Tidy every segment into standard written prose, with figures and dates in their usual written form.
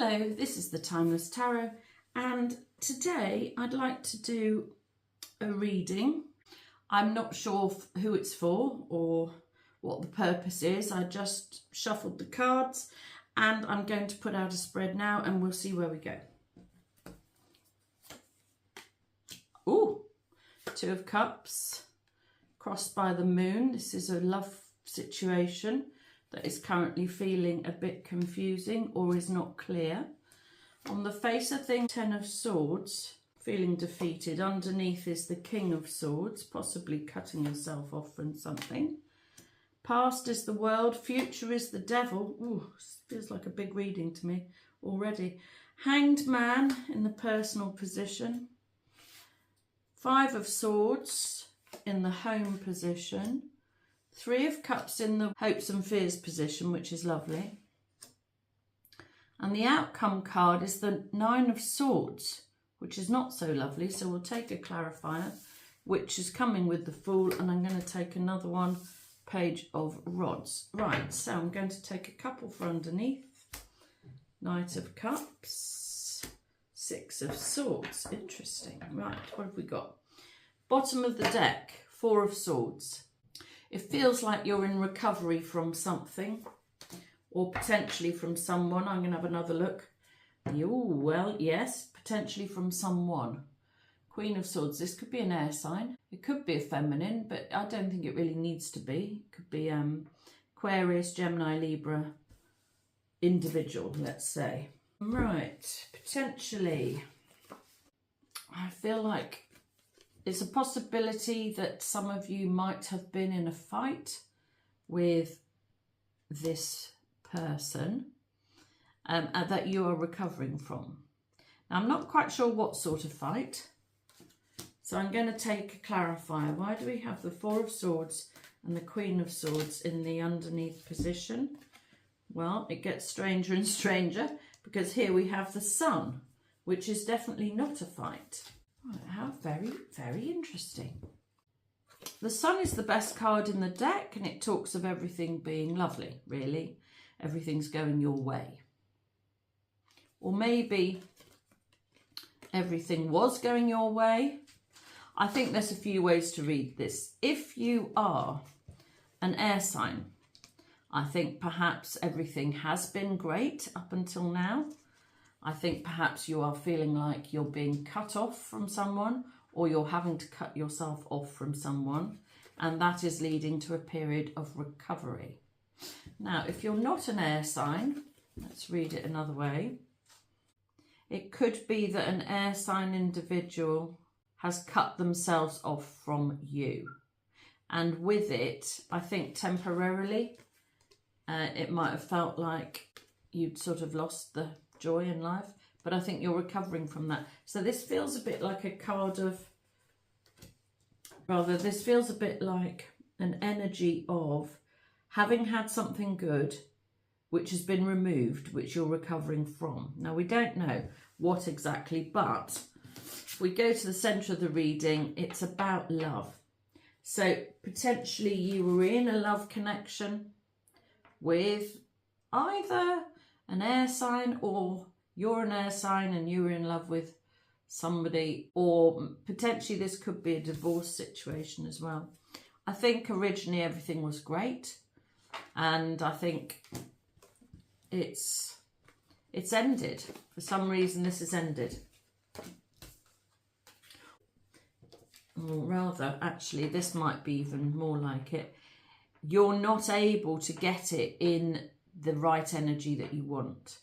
Hello, this is the Timeless Tarot, and today I'd like to do a reading. I'm not sure who it's for or what the purpose is. I just shuffled the cards and I'm going to put out a spread now and we'll see where we go. Ooh, Two of Cups, crossed by the moon. This is a love situation that is currently feeling a bit confusing or is not clear. On the face of things, Ten of Swords, feeling defeated. Underneath is the King of Swords, possibly cutting yourself off from something. Past is the World, future is the Devil. Ooh, feels like a big reading to me already. Hanged Man in the personal position. Five of Swords in the home position. Three of Cups in the hopes and fears position, which is lovely. And the outcome card is the Nine of Swords, which is not so lovely. So we'll take a clarifier, which is coming with the Fool. And I'm going to take another one, Page of Rods. Right, so I'm going to take a couple for underneath. Knight of Cups, Six of Swords. Interesting. Right, what have we got? Bottom of the deck, Four of Swords. It feels like you're in recovery from something or potentially from someone. I'm going to have another look. Oh, well, yes, potentially from someone. Queen of Swords. This could be an air sign. It could be a feminine, but I don't think it really needs to be. It could be Aquarius, Gemini, Libra, individual, let's say. Right, potentially. I feel like it's a possibility that some of you might have been in a fight with this person that you are recovering from. Now, I'm not quite sure what sort of fight, so I'm going to take a clarifier. Why do we have the Four of Swords and the Queen of Swords in the underneath position? Well, it gets stranger and stranger because here we have the Sun, which is definitely not a fight. Right, how very, very interesting. The Sun is the best card in the deck and it talks of everything being lovely, really. Everything's going your way. Or maybe everything was going your way. I think there's a few ways to read this. If you are an air sign, I think perhaps everything has been great up until now. I think perhaps you are feeling like you're being cut off from someone or you're having to cut yourself off from someone, and that is leading to a period of recovery. Now, if you're not an air sign, let's read it another way. It could be that an air sign individual has cut themselves off from you. And with it, I think temporarily, it might have felt like you'd sort of lost the joy in life, but I think you're recovering from that. So this feels a bit like a card of, this feels a bit like an energy of having had something good which has been removed, which you're recovering from. Now, we don't know what exactly, but if we go to the centre of the reading, it's about love. So potentially you were in a love connection with either an air sign, or you're an air sign and you were in love with somebody, or potentially this could be a divorce situation as well. I think originally everything was great, and I think it's ended. For some reason this has ended. Or rather, actually, this might be even more like it. You're not able to get it in the right energy that you want.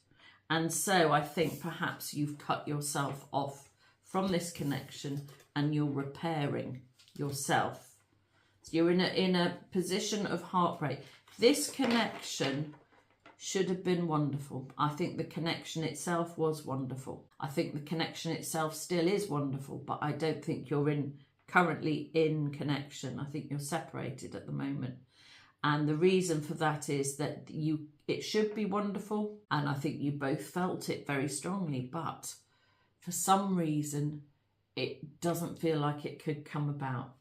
And so I think perhaps you've cut yourself off from this connection and you're repairing yourself. So you're in a position of heartbreak. This connection should have been wonderful. I think the connection itself was wonderful. I think the connection itself still is wonderful, but I don't think you're currently in connection. I think you're separated at the moment. And the reason for that is that it should be wonderful. And I think you both felt it very strongly, but for some reason, it doesn't feel like it could come about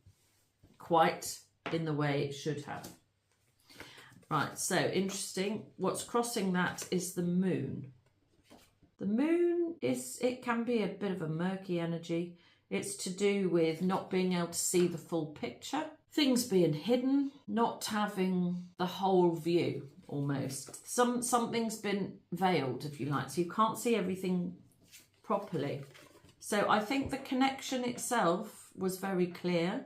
quite in the way it should have. Right, so interesting. What's crossing that is the moon. The moon it can be a bit of a murky energy. It's to do with not being able to see the full picture, things being hidden, not having the whole view almost. Something's been veiled, if you like, so you can't see everything properly. So I think the connection itself was very clear,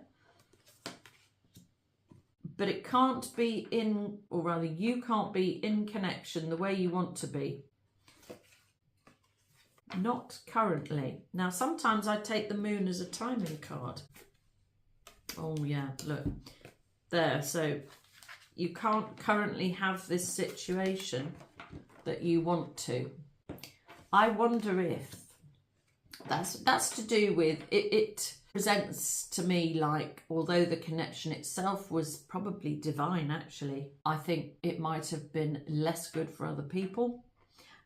but it can't be in, or rather you can't be in connection the way you want to be. Not currently. Now, sometimes I take the moon as a timing card. Oh yeah, look there. So you can't currently have this situation that you want to. I wonder if that's to do with it presents to me like, although the connection itself was probably divine, actually, I think it might have been less good for other people.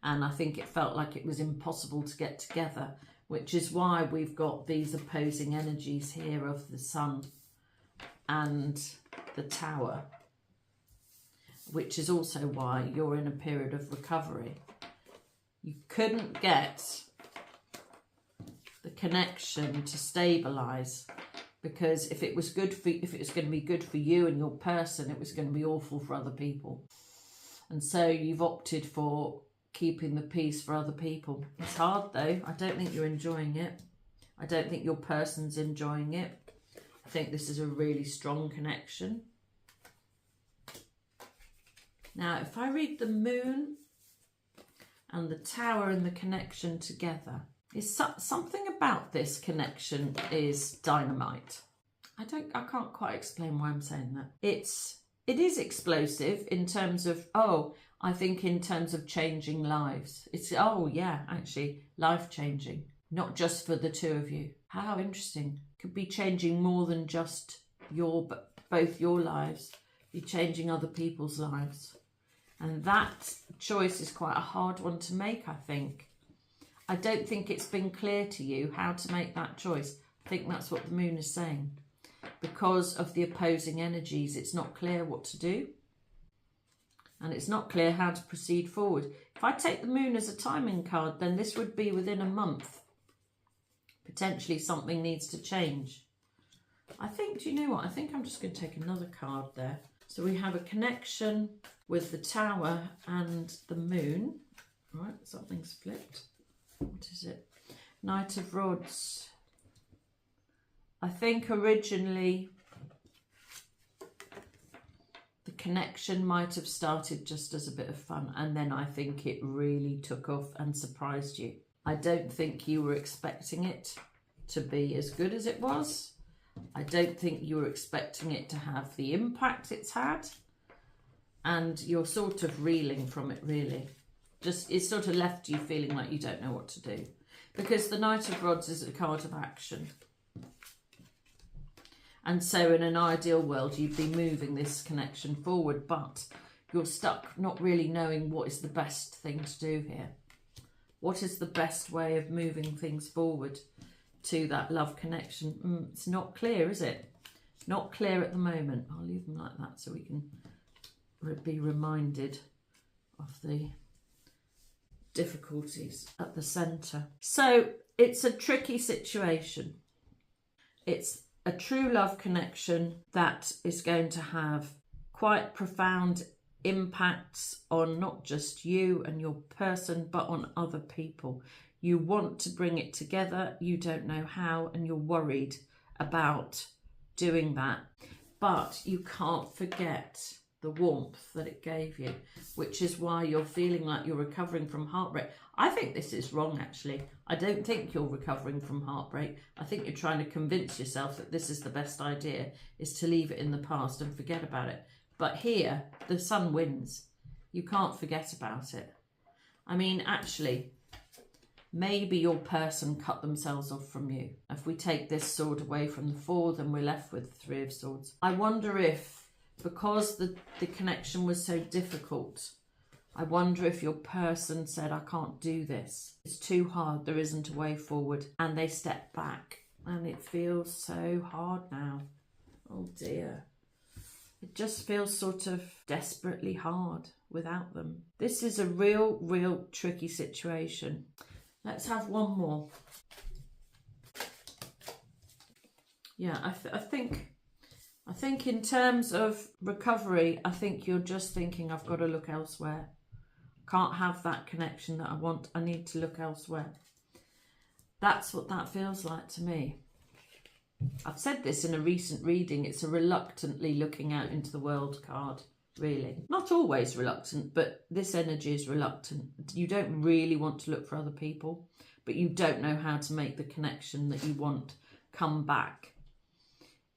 And I think it felt like it was impossible to get together, which is why we've got these opposing energies here of the sun and the tower, which is also why you're in a period of recovery. You couldn't get the connection to stabilize, because if it was going to be good for you and your person, it was going to be awful for other people. And so you've opted for keeping the peace for other people. It's hard though. I don't think you're enjoying it. I don't think your person's enjoying it. I think this is a really strong connection. Now, if I read the moon and the tower and the connection together, something about this connection is dynamite. I can't quite explain why I'm saying that. It is explosive in terms of, I think in terms of changing lives. Actually, life-changing. Not just for the two of you. How interesting. Could be changing more than just both your lives. Be changing other people's lives. And that choice is quite a hard one to make, I think. I don't think it's been clear to you how to make that choice. I think that's what the moon is saying. Because of the opposing energies, it's not clear what to do. And it's not clear how to proceed forward. If I take the moon as a timing card, then this would be within a month. Potentially something needs to change. Do you know what? I think I'm just going to take another card there. So we have a connection with the tower and the moon. Right, something's flipped. What is it? Knight of Rods. I think originally the connection might have started just as a bit of fun, and then I think it really took off and surprised you. I don't think you were expecting it to be as good as it was. I don't think you were expecting it to have the impact it's had, and you're sort of reeling from it, really. It sort of left you feeling like you don't know what to do, because the Knight of Rods is a card of action. And so in an ideal world, you'd be moving this connection forward, but you're stuck not really knowing what is the best thing to do here. What is the best way of moving things forward to that love connection? It's not clear, is it? Not clear at the moment. I'll leave them like that so we can be reminded of the difficulties at the centre. So it's a tricky situation. It's a true love connection that is going to have quite profound impacts on not just you and your person, but on other people. You want to bring it together, you don't know how, and you're worried about doing that. But you can't forget the warmth that it gave you, which is why you're feeling like you're recovering from heartbreak. I think this is wrong, actually. I don't think you're recovering from heartbreak. I think you're trying to convince yourself that this is the best idea, is to leave it in the past and forget about it. But here, the sun wins. You can't forget about it. I mean, actually, maybe your person cut themselves off from you. If we take this sword away from the four, then we're left with the Three of Swords. I wonder if, because the connection was so difficult, I wonder if your person said, I can't do this. It's too hard. There isn't a way forward. And they stepped back. And it feels so hard now. Oh dear. It just feels sort of desperately hard without them. This is a real tricky situation. Let's have one more. Yeah, I think in terms of recovery, I think you're just thinking, I've got to look elsewhere. Can't have that connection that I want. I need to look elsewhere. That's what that feels like to me. I've said this in a recent reading. It's a reluctantly looking out into the world card, really. Not always reluctant, but this energy is reluctant. You don't really want to look for other people, but you don't know how to make the connection that you want come back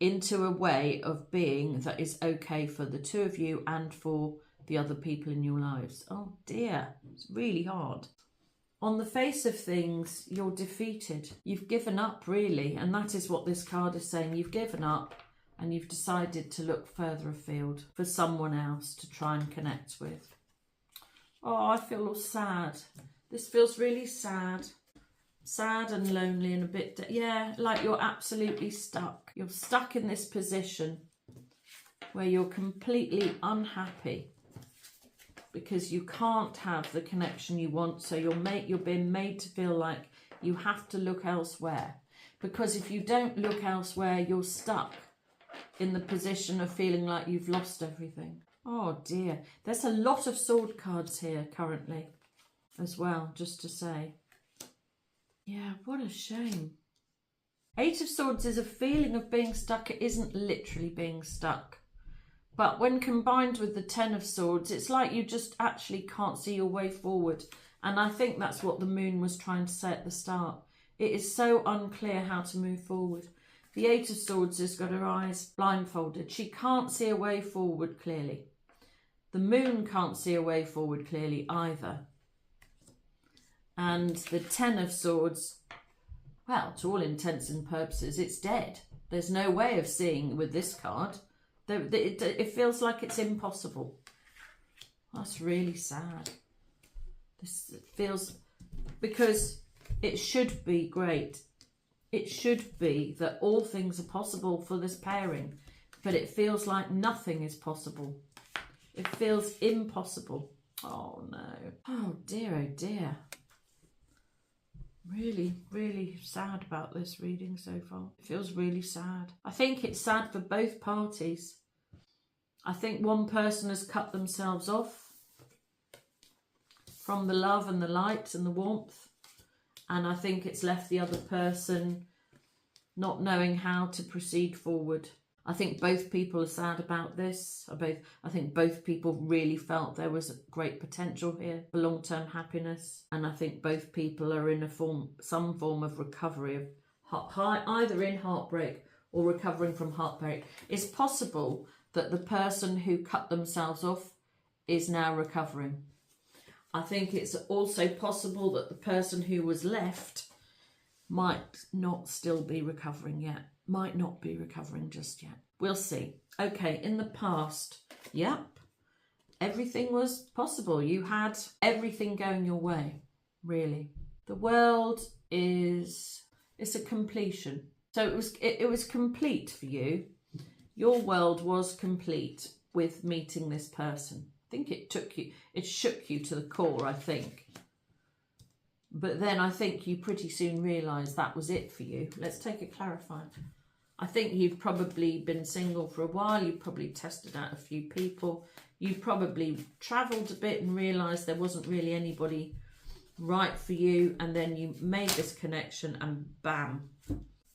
into a way of being that is okay for the two of you and for the other people in your lives. Oh dear, it's really hard. On the face of things, you're defeated. You've given up, really, and that is what this card is saying. You've given up and you've decided to look further afield for someone else to try and connect with. Oh, I feel all sad. This feels really sad. Sad and lonely and a bit, yeah, like you're absolutely stuck. You're stuck in this position where you're completely unhappy because you can't have the connection you want. So you're being made to feel like you have to look elsewhere. Because if you don't look elsewhere, you're stuck in the position of feeling like you've lost everything. Oh dear. There's a lot of sword cards here currently as well, just to say. Yeah, what a shame. Eight of Swords is a feeling of being stuck. It isn't literally being stuck. But when combined with the Ten of Swords, it's like you just actually can't see your way forward. And I think that's what the Moon was trying to say at the start. It is so unclear how to move forward. The Eight of Swords has got her eyes blindfolded. She can't see a way forward clearly. The Moon can't see a way forward clearly either. And the Ten of Swords, well, to all intents and purposes, it's dead. There's no way of seeing with this card. It feels like it's impossible. That's really sad. This feels, because it should be great. It should be that all things are possible for this pairing, but it feels like nothing is possible. It feels impossible. Oh no. Oh dear, oh dear. Really, really sad about this reading so far. It feels really sad. I think it's sad for both parties. I think one person has cut themselves off from the love and the light and the warmth. And I think it's left the other person not knowing how to proceed forward. I think both people are sad about this. I think both people really felt there was great potential here for long-term happiness. And I think both people are in some form of recovery, of either in heartbreak or recovering from heartbreak. It's possible that the person who cut themselves off is now recovering. I think it's also possible that the person who was left might not still be recovering yet. Might not be recovering just yet. We'll see. Okay, in the past, yep, everything was possible. You had everything going your way, really. The world it's a completion. So it was complete for you. Your world was complete with meeting this person. I think it shook you to the core, I think. But then I think you pretty soon realised that was it for you. Let's take a clarifier. I think you've probably been single for a while. You've probably tested out a few people. You probably travelled a bit and realised there wasn't really anybody right for you. And then you made this connection and bam,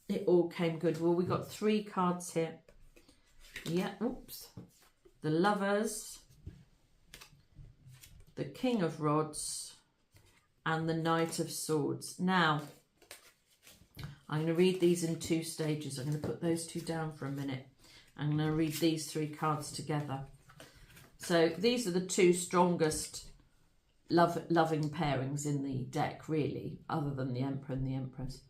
it all came good. Well, we got 3 cards here. Yeah, oops. The Lovers, the King of Rods, and the Knight of Swords. Now, I'm going to read these in 2 stages. I'm going to put those 2 down for a minute. I'm going to read these 3 cards together. So these are the 2 strongest loving pairings in the deck, really, other than the Emperor and the Empress.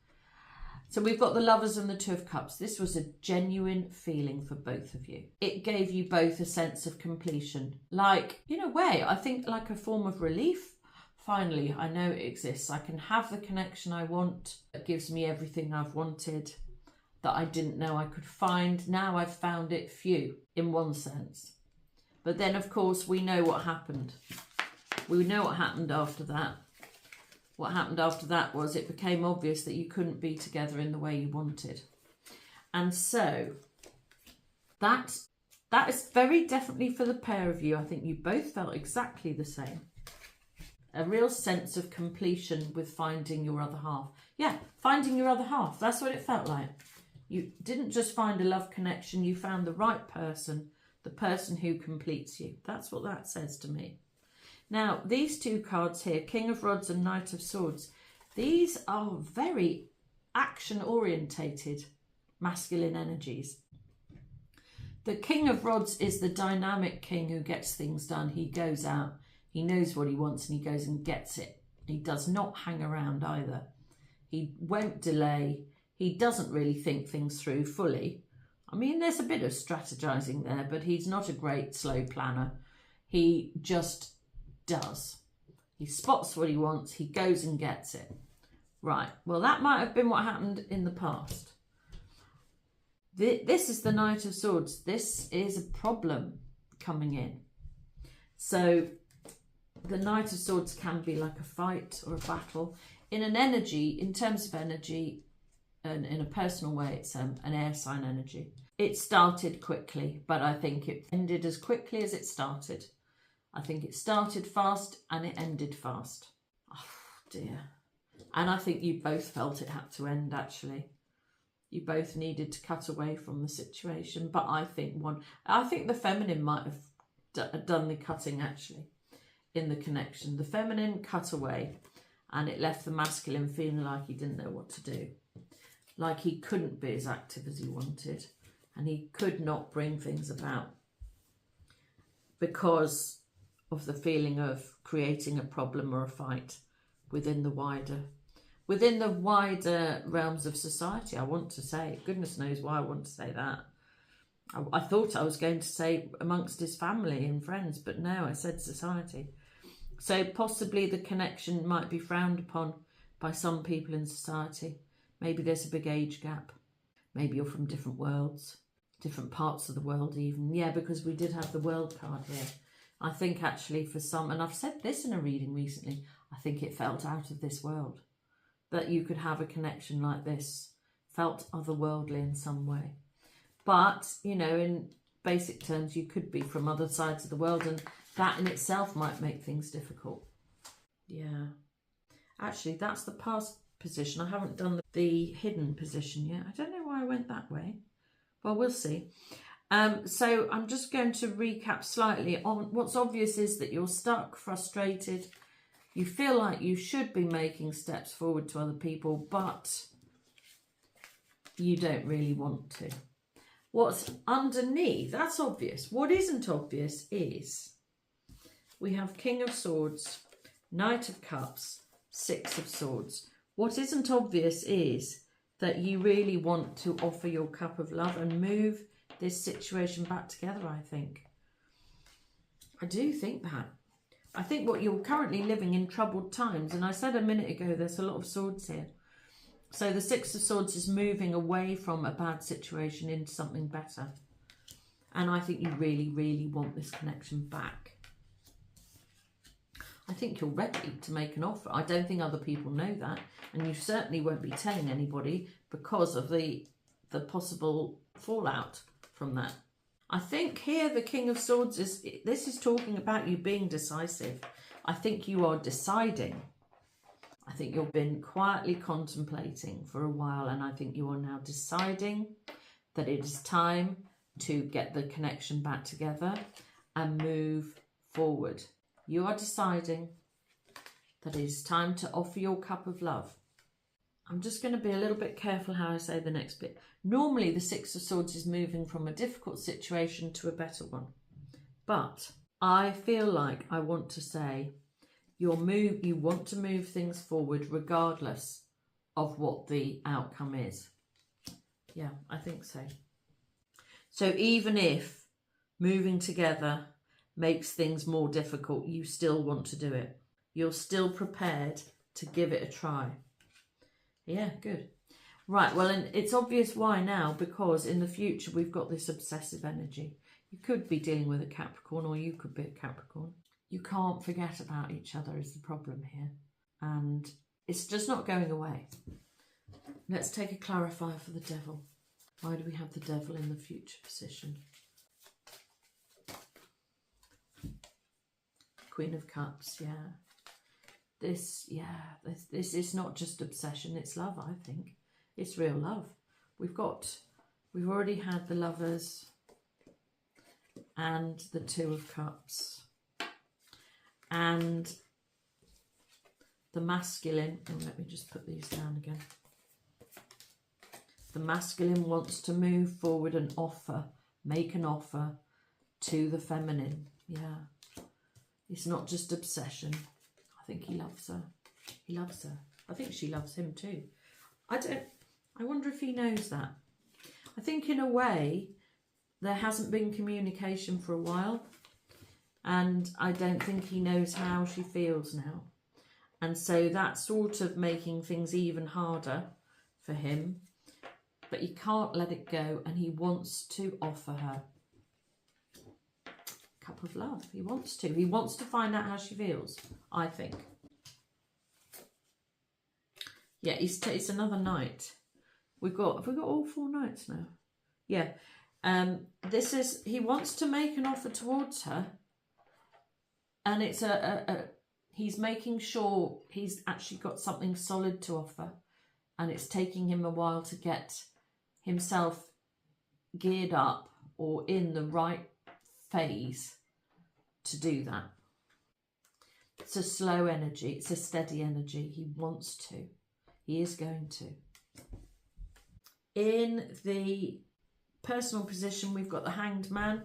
So we've got the Lovers and the 2 of Cups. This was a genuine feeling for both of you. It gave you both a sense of completion. Like, in a way, I think like a form of relief. Finally, I know it exists. I can have the connection I want. It gives me everything I've wanted that I didn't know I could find. Now I've found it for you, in one sense. But then, of course, we know what happened. We know what happened after that. what happened after that was it became obvious that you couldn't be together in the way you wanted. And so that is very definitely for the pair of you. I think you both felt exactly the same. A real sense of completion with finding your other half. Yeah, finding your other half. That's what it felt like. You didn't just find a love connection. You found the right person, the person who completes you. That's what that says to me. Now, these two cards here, King of Rods and Knight of Swords, these are very action-orientated masculine energies. The King of Rods is the dynamic king who gets things done. He goes out. He knows what he wants and he goes and gets it. He does not hang around either. He won't delay. He doesn't really think things through fully. I mean, there's a bit of strategizing there, but he's not a great slow planner. He just does. He spots what he wants. He goes and gets it. Right. Well, that might have been what happened in the past. This is the Knight of Swords. This is a problem coming in. So the Knight of Swords can be like a fight or a battle. In an energy, in terms of energy, and in a personal way, it's an air sign energy. It started quickly, but I think it ended as quickly as it started. I think it started fast and it ended fast. Oh dear. And I think you both felt it had to end, actually. You both needed to cut away from the situation, but I think the feminine might have done the cutting, actually, in the connection. The feminine cut away and it left the masculine feeling like he didn't know what to do. Like he couldn't be as active as he wanted and he could not bring things about because of the feeling of creating a problem or a fight within the wider realms of society, I want to say. Goodness knows why I want to say that. I thought I was going to say amongst his family and friends, but no, I said society. So possibly the connection might be frowned upon by some people in society. Maybe there's a big age gap. Maybe you're from different worlds, different parts of the world even. Yeah, because we did have the world card here. I think actually for some, and I've said this in a reading recently, I think it felt out of this world. That you could have a connection like this, felt otherworldly in some way. But, you know, in basic terms, you could be from other sides of the world, and that in itself might make things difficult. Yeah. Actually, that's the past position. I haven't done the hidden position yet. I don't know why I went that way. Well, we'll see. So I'm just going to recap slightly on what's obvious is that you're stuck, frustrated. You feel like you should be making steps forward to other people, but you don't really want to. What's underneath, that's obvious. What isn't obvious is we have King of Swords, Knight of Cups, Six of Swords. What isn't obvious is that you really want to offer your cup of love and move this situation back together, I think. I do think that. I think what you're currently living in troubled times, and I said a minute ago there's a lot of swords here. So the Six of Swords is moving away from a bad situation into something better. And I think you really, really want this connection back. I think you're ready to make an offer. I don't think other people know that, and you certainly won't be telling anybody because of the possible fallout from that. I think here the King of Swords this is talking about you being decisive. I think you are deciding. I think you've been quietly contemplating for a while, and I think you are now deciding that it is time to get the connection back together and move forward. You are deciding that it is time to offer your cup of love. I'm just going to be a little bit careful how I say the next bit. Normally, the Six of Swords is moving from a difficult situation to a better one. But I feel like I want to say you want to move things forward regardless of what the outcome is. Yeah, I think so. So even if moving together makes things more difficult, you still want to do it. You're still prepared to give it a try. Yeah, good. Right, well, and it's obvious why now, because in the future we've got this obsessive energy. You could be dealing with a Capricorn, or you could be a Capricorn. You can't forget about each other is the problem here. And It's just not going away. Let's take a clarifier for the devil. Why do we have the devil in the future position? Queen of Cups, yeah. This is not just obsession, it's love, I think. It's real love. We've already had the Lovers and the Two of Cups. And the masculine, and let me just put these down again. The masculine wants to move forward and make an offer to the feminine. Yeah. It's not just obsession. I think he loves her. He loves her. I think she loves him too. I wonder if he knows that. I think in a way there hasn't been communication for a while, and I don't think he knows how she feels now. And so that's sort of making things even harder for him. But he can't let it go, and he wants to offer her cup of love. He wants to. He wants to find out how she feels, I think. Yeah, it's another night. Have we got all 4 nights now? Yeah. He wants to make an offer towards her, and it's he's making sure he's actually got something solid to offer, and it's taking him a while to get himself geared up or in the right phase to do that. It's a slow energy, it's a steady energy. He wants to. He is going to. In the personal position, we've got the Hanged Man,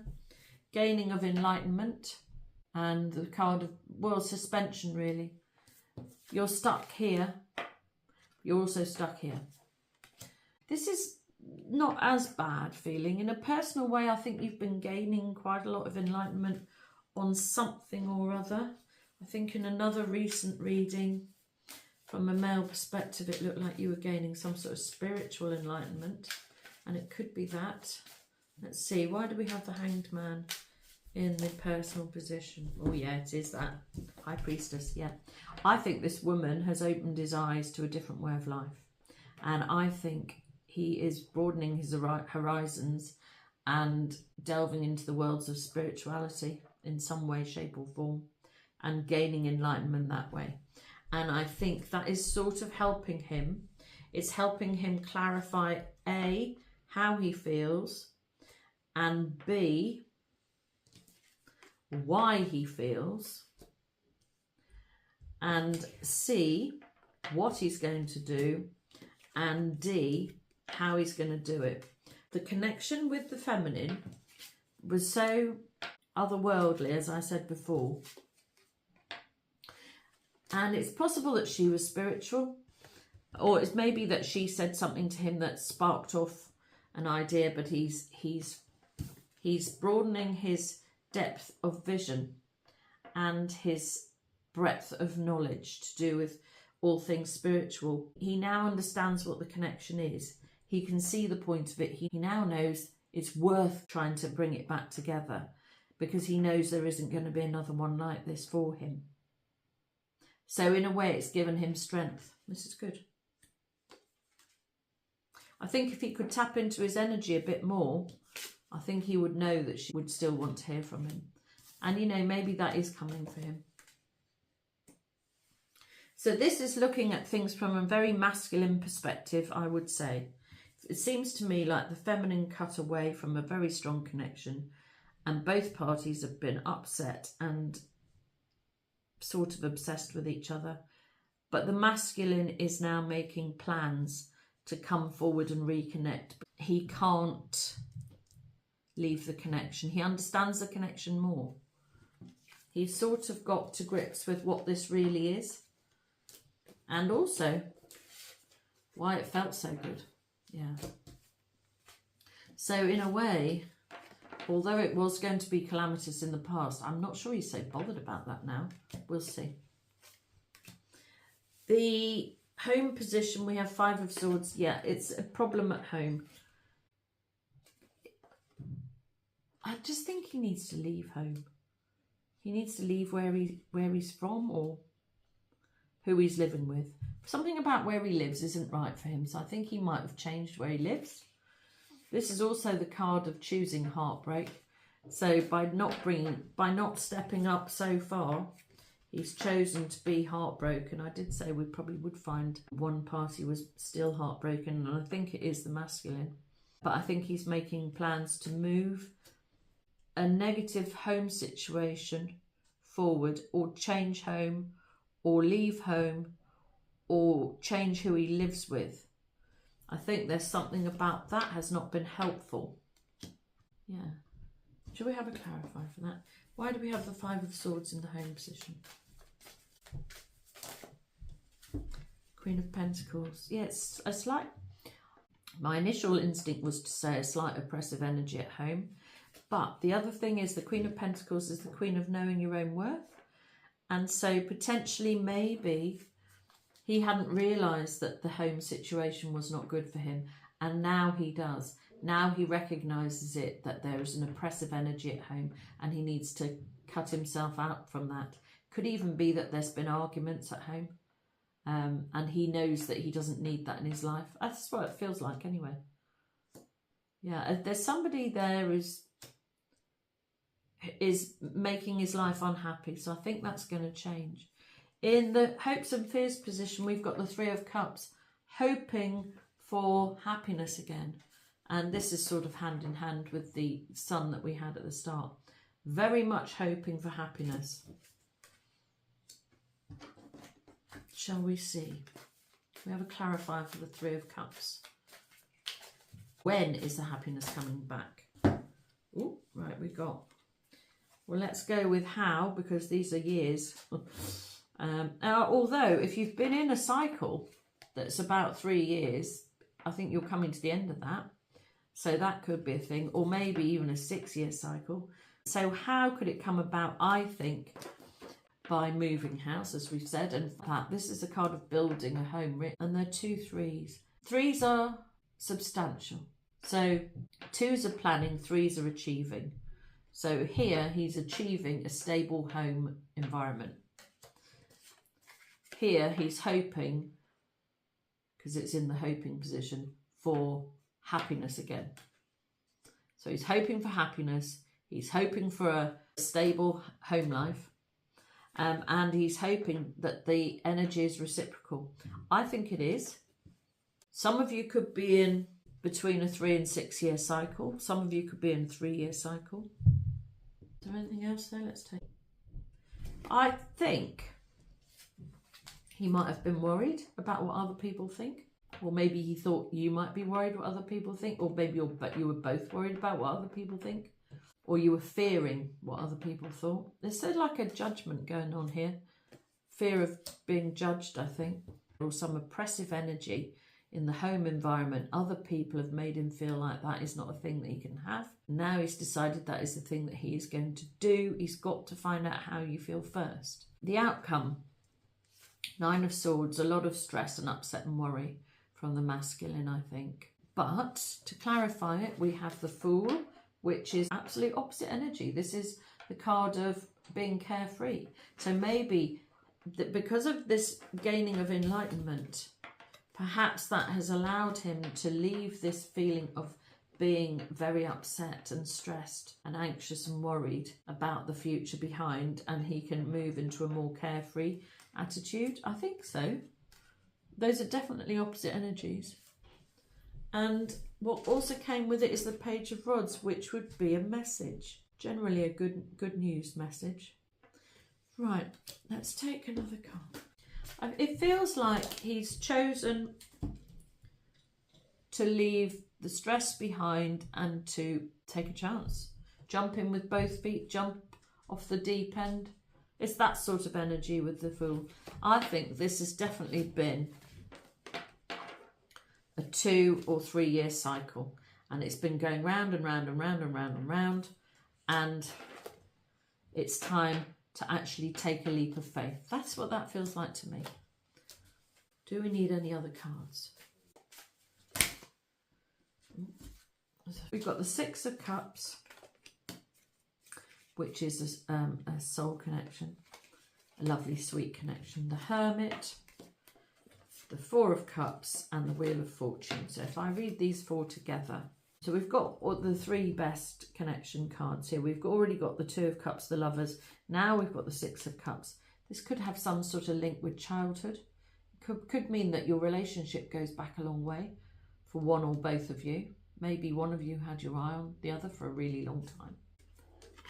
gaining of enlightenment, and the card of, well, suspension really. You're stuck here. You're also stuck here. This is not as bad feeling. In a personal way, I think you've been gaining quite a lot of enlightenment on something or other. I think in another recent reading, from a male perspective, it looked like you were gaining some sort of spiritual enlightenment, and it could be that. Let's see, why do we have the Hanged Man in the personal position? Oh yeah, it is that. High Priestess, yeah. I think this woman has opened his eyes to a different way of life, and I think he is broadening his horizons and delving into the worlds of spirituality in some way, shape or form, and gaining enlightenment that way. And I think that is sort of helping him. It's helping him clarify A, how he feels, and B, why he feels, and C, what he's going to do, and D, how he's going to do it. The connection with the feminine was so otherworldly, as I said before. And it's possible that she was spiritual, or it's maybe that she said something to him that sparked off an idea, but he's broadening his depth of vision and his breadth of knowledge to do with all things spiritual. He now understands what the connection is. He can see the point of it. He now knows it's worth trying to bring it back together, because he knows there isn't going to be another one like this for him. So in a way, it's given him strength. This is good. I think if he could tap into his energy a bit more, I think he would know that she would still want to hear from him. And, you know, maybe that is coming for him. So this is looking at things from a very masculine perspective, I would say. It seems to me like the feminine cut away from a very strong connection, and both parties have been upset and sort of obsessed with each other. But the masculine is now making plans to come forward and reconnect. He can't leave the connection. He understands the connection more. He's sort of got to grips with what this really is, and also why it felt so good. Yeah. So in a way, although it was going to be calamitous in the past, I'm not sure he's so bothered about that now. We'll see. The home position, we have 5 of Swords. Yeah, it's a problem at home. I just think he needs to leave home. He needs to leave where he's from, or who he's living with. something about where he lives isn't right for him. So I think he might have changed where he lives. This is also the card of choosing heartbreak. So by not stepping up so far, he's chosen to be heartbroken. I did say we probably would find one party was still heartbroken, and I think it is the masculine. But I think he's making plans to move a negative home situation forward, or change home, or leave home, or change who he lives with. I think there's something about that has not been helpful. Yeah. Should we have a clarifier for that? Why do we have the Five of Swords in the home position? Queen of Pentacles. Yeah, it's a slight... My initial instinct was to say a slight oppressive energy at home. But the other thing is the Queen of Pentacles is the Queen of knowing your own worth. And so potentially maybe he hadn't realised that the home situation was not good for him. And now he does. Now he recognises it, that there is an oppressive energy at home and he needs to cut himself out from that. Could even be that there's been arguments at home and he knows that he doesn't need that in his life. That's what it feels like anyway. Yeah, there's somebody there is making his life unhappy. So I think that's going to change. In the hopes and fears position, we've got the Three of Cups, hoping for happiness again. And this is sort of hand in hand with the Sun that we had at the start. Very much hoping for happiness. Shall we see? We have a clarifier for the Three of Cups. When is the happiness coming back? Oh, right, we got... Well, let's go with how, because these are years. Although, if you've been in a cycle that's about 3 years, I think you're coming to the end of that. So that could be a thing, or maybe even a 6-year cycle. So how could it come about? I think by moving house, as we've said, and this is a card of building a home, and they're 2 3s. 3s are substantial. So 2s are planning, 3s are achieving. So here he's achieving a stable home environment. Here he's hoping, because it's in the hoping position, for happiness again. So he's hoping for happiness, he's hoping for a stable home life, and he's hoping that the energy is reciprocal. I think it is. Some of you could be in between a 3 and 6 year cycle. Some of you could be in a 3-year cycle. Is there anything else there? Let's take... I think he might have been worried about what other people think. Or maybe he thought you might be worried what other people think. Or maybe you were both worried about what other people think. Or you were fearing what other people thought. There's sort of like a judgment going on here. Fear of being judged, I think. Or some oppressive energy in the home environment. Other people have made him feel like that is not a thing that he can have. Now he's decided that is the thing that he is going to do. He's got to find out how you feel first. The outcome, 9 of Swords, a lot of stress and upset and worry from the masculine, I think. But to clarify it, we have the Fool, which is absolute opposite energy. This is the card of being carefree. So maybe that because of this gaining of enlightenment, perhaps that has allowed him to leave this feeling of being very upset and stressed and anxious and worried about the future behind, and he can move into a more carefree attitude. I think so. Those are definitely opposite energies. And what also came with it is the Page of Rods, which would be a message. Generally a good news message. Right, let's take another card. It feels like he's chosen to leave the stress behind and to take a chance. Jump in with both feet, jump off the deep end. It's that sort of energy with the Fool. I think this has definitely been a 2 or 3 year cycle, and it's been going round and round and round and round and round, and it's time to actually take a leap of faith. That's what that feels like to me. Do we need any other cards? We've got the 6 of Cups, which is a soul connection, a lovely sweet connection. The Hermit, the Four of Cups and the Wheel of Fortune. So if I read these four together, so we've got the three best connection cards here. We've already got the Two of Cups, the Lovers. Now we've got the Six of Cups. This could have some sort of link with childhood. Could mean that your relationship goes back a long way for one or both of you. Maybe one of you had your eye on the other for a really long time.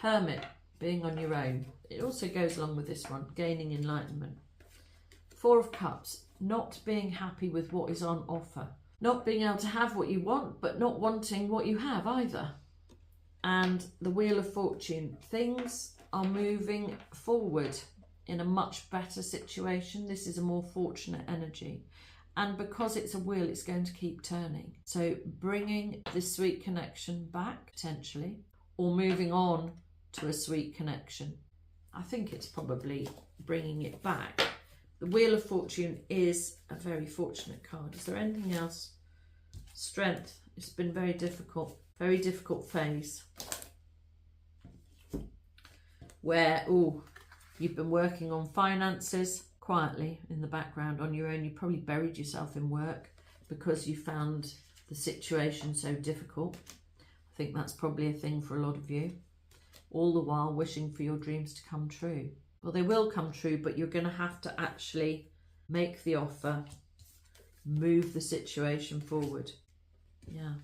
Hermit, being on your own. It also goes along with this one, gaining enlightenment. Four of Cups, not being happy with what is on offer. Not being able to have what you want, but not wanting what you have either. And the Wheel of Fortune, things are moving forward in a much better situation. This is a more fortunate energy. And because it's a wheel, it's going to keep turning. So bringing this sweet connection back, potentially, or moving on to a sweet connection. I think it's probably bringing it back. The Wheel of Fortune is a very fortunate card. Is there anything else? Strength. It's been very difficult phase. Where, you've been working on finances quietly in the background on your own. You probably buried yourself in work because you found the situation so difficult. I think that's probably a thing for a lot of you. All the while wishing for your dreams to come true. Well, they will come true, but you're going to have to actually make the offer, move the situation forward. Yeah.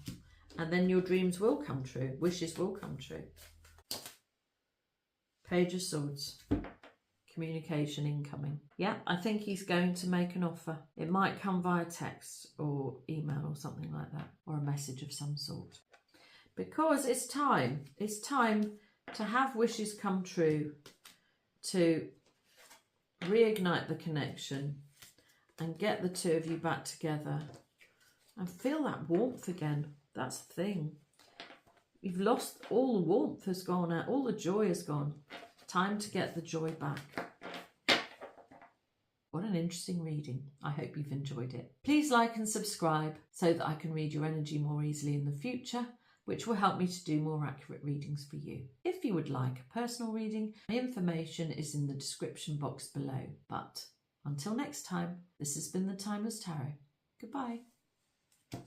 And then your dreams will come true. Wishes will come true. Page of Swords. Communication incoming. Yeah, I think he's going to make an offer. It might come via text or email or something like that, or a message of some sort. Because it's time. It's time to have wishes come true, to reignite the connection and get the two of you back together and feel that warmth again. That's the thing. You've lost, all the warmth has gone out, all the joy has gone. Time to get the joy back. What an interesting reading. I hope you've enjoyed it. Please like and subscribe so that I can read your energy more easily in the future, which will help me to do more accurate readings for you. If you would like a personal reading, my information is in the description box below. But until next time, this has been the Timeless Tarot. Goodbye.